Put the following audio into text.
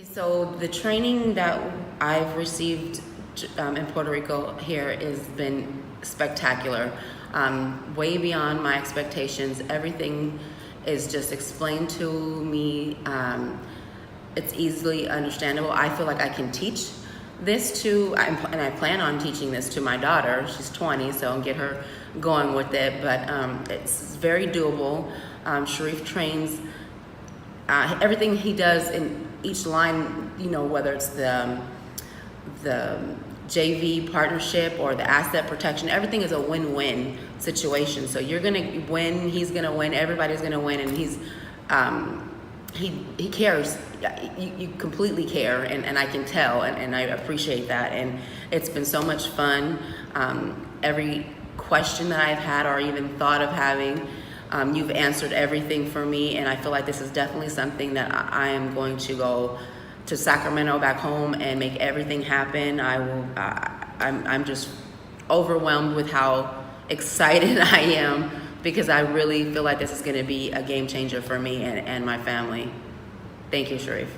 So the training that I've received in Puerto Rico here has been spectacular, way beyond my expectations. Everything is just explained to me. It's easily understandable. I feel like I can teach this to, and I plan on teaching this to my daughter. She's 20, so I'll get her going with it, but it's very doable. Cherif trains everything he does in each line, whether it's the JV partnership or the asset protection, everything is a win-win situation. So you're gonna win, he's gonna win, everybody's gonna win, and he cares. You completely care, and I can tell, and I appreciate that. And it's been so much fun. Every question that I've had or even thought of having, you've answered everything for me, and I feel like this is definitely something that I am going to go to Sacramento, back home, and make everything happen. I'm just overwhelmed with how excited I am, because I really feel like this is going to be a game changer for me and my family. Thank you, Cherif.